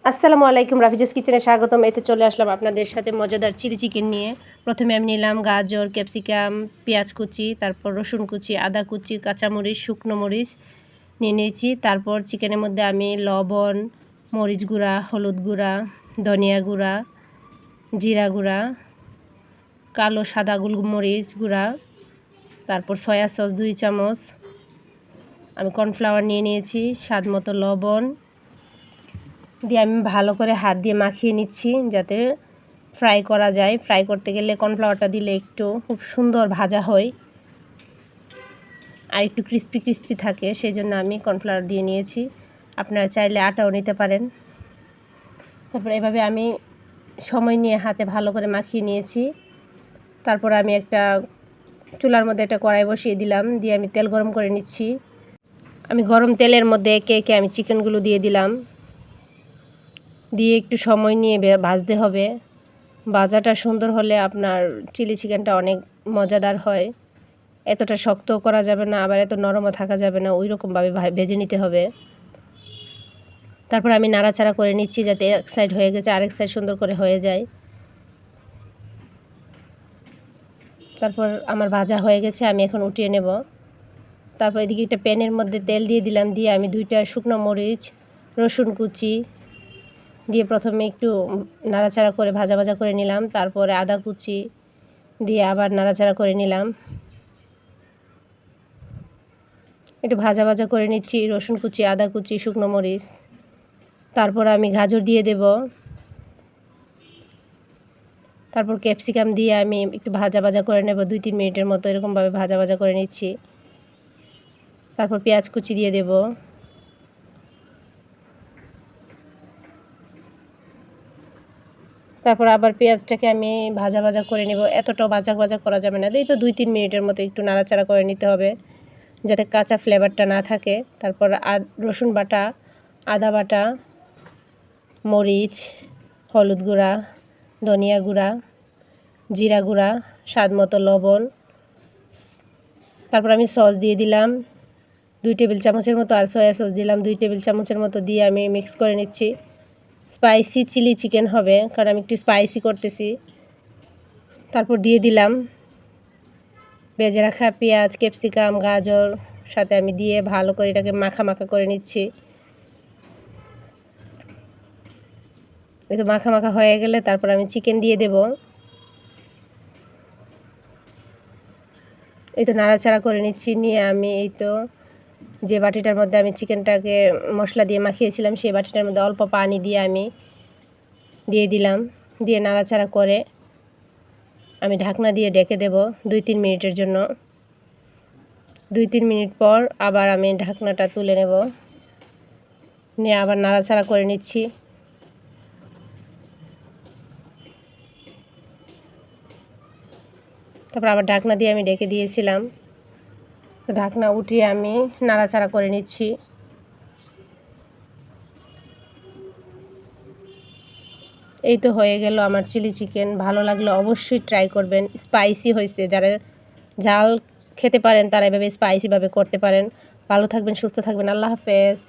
আসসালামু আলাইকুম, রাফিজাস কিচেনে স্বাগতম। এতে চলে আসলাম আপনাদের সাথে মজাদার চিলি চিকেন নিয়ে। প্রথমে আমি নিলাম গাজর, ক্যাপসিকাম, পেঁয়াজ কুচি, তারপর রসুন কুচি, আদা কুচি, কাঁচামরিচ, শুকনো মরিচ নিয়ে নিয়েছি। তারপর চিকেনের মধ্যে আমি লবণ, মরিচ গুঁড়া, হলুদ গুঁড়া, ধনিয়া গুঁড়া, জিরা গুঁড়া, কালো সাদা গোলমরিচ গুঁড়া, তারপর সয়া সস 2 চামচ, আমি কর্নফ্লাওয়ার নিয়ে নিয়েছি, স্বাদ মতো লবণ দিয়ে আমি ভালো করে হাত দিয়ে মাখিয়ে নিচ্ছি যাতে ফ্রাই করা যায়। ফ্রাই করতে গেলে কর্নফ্লাওয়ারটা দিলে একটু খুব সুন্দর ভাজা হয় আর একটু ক্রিস্পি ক্রিস্পি থাকে, সেই জন্য আমি কর্নফ্লাওয়ার দিয়ে নিয়েছি। আপনারা চাইলে আটাও নিতে পারেন। তারপর এভাবে আমি সময় নিয়ে হাতে ভালো করে মাখিয়ে নিয়েছি। তারপর আমি একটা চুলার মধ্যে একটা কড়াই বসিয়ে দিলাম, দিয়ে আমি তেল গরম করে নিচ্ছি। আমি গরম তেলের মধ্যে একে একে আমি চিকেনগুলো দিয়ে দিলাম, দিয়ে একটু সময় নিয়ে ভাজতে হবে। ভাজাটা সুন্দর হলে আপনার চিলি চিকেনটা অনেক মজাদার হয়। এতটা শক্তও করা যাবে না, আবার এত নরমও থাকা যাবে না, ওই রকমভাবে ভেজে নিতে হবে। তারপর আমি নাড়াচাড়া করে নিচ্ছি যাতে এক সাইড হয়ে গেছে আরেক সাইড সুন্দর করে হয়ে যায়। তারপর আমার ভাজা হয়ে গেছে, আমি এখন উঠিয়ে নেব। তারপর এদিকে একটা প্যানের মধ্যে তেল দিয়ে দিলাম, দিয়ে আমি 2টা শুকনো মরিচ, রসুন কুচি দিয়ে প্রথমে একটু নাড়াচাড়া করে ভাজা ভাজা করে নিলাম। তারপরে আদা কুচি দিয়ে আবার নাড়াচাড়া করে নিলাম, একটু ভাজা ভাজা করে নিচ্ছি রসুন কুচি, আদা কুচি, শুকনো মরিচ। তারপর আমি গাজর দিয়ে দেব, তারপর ক্যাপসিকাম দিয়ে আমি একটু ভাজা ভাজা করে নেব 2-3 মিনিটের মতো, এরকমভাবে ভাজা ভাজা করে নিচ্ছি। তারপর পেঁয়াজ কুচি দিয়ে দেব, তারপর আবার পেঁয়াজটাকে আমি ভাজা ভাজা করে নেব। এতটাও ভাজা ভাজা করা যাবে না, এই তো 2-3 মিনিটের মতো একটু নাড়াচাড়া করে নিতে হবে যাতে কাঁচা ফ্লেভারটা না থাকে। তারপর রসুন বাটা, আদা বাটা, মরিচ, হলুদ গুঁড়া, ধনিয়া গুঁড়া, জিরা গুঁড়া, স্বাদ মতো লবণ। তারপর আমি সস দিয়ে দিলাম 2 টেবিল চামচের মতো, আর সয়া সস দিলাম 2 টেবিল চামচের মতো, দিয়ে আমি মিক্স করে নিচ্ছি। স্পাইসি চিলি চিকেন হবে, কারণ আমি একটু স্পাইসি করতেছি। তারপর দিয়ে দিলাম ভেজে রাখা পেঁয়াজ, ক্যাপসিকাম, গাজর সাথে আমি দিয়ে ভালো করে এটাকে মাখা মাখা করে নিচ্ছি। এই তো মাখা মাখা হয়ে গেলে তারপর আমি চিকেন দিয়ে দেব। এই তো নাড়াচাড়া করে নিচ্ছি, নিয়ে আমি এই তো যে বাটিটার মধ্যে আমি চিকেনটাকে মশলা দিয়ে মাখিয়েছিলাম সেই বাটিটার মধ্যে অল্প পানি দিয়ে আমি দিয়ে দিলাম, দিয়ে নাড়াচাড়া করে আমি ঢাকনা দিয়ে ঢেকে দেব 2-3 মিনিটের জন্য। 2-3 মিনিট পর আবার আমি ঢাকনাটা তুলে নেব, নিয়ে আবার নাড়াচাড়া করে নিচ্ছি। তারপর আবার ঢাকনা দিয়ে আমি ঢেকে দিয়েছিলাম, তো ঢাকনা উঠিয়ে আমি নাড়াচাড়া করে নিচ্ছি। এই তো হয়ে গেল আমার চিলি চিকেন। ভালো লাগলে অবশ্যই ট্রাই করবেন। স্পাইসি হয়েছে, যারা ঝাল খেতে পারেন তারা এভাবে স্পাইসিভাবে করতে পারেন। ভালো থাকবেন, সুস্থ থাকবেন। আল্লাহ হাফেজ।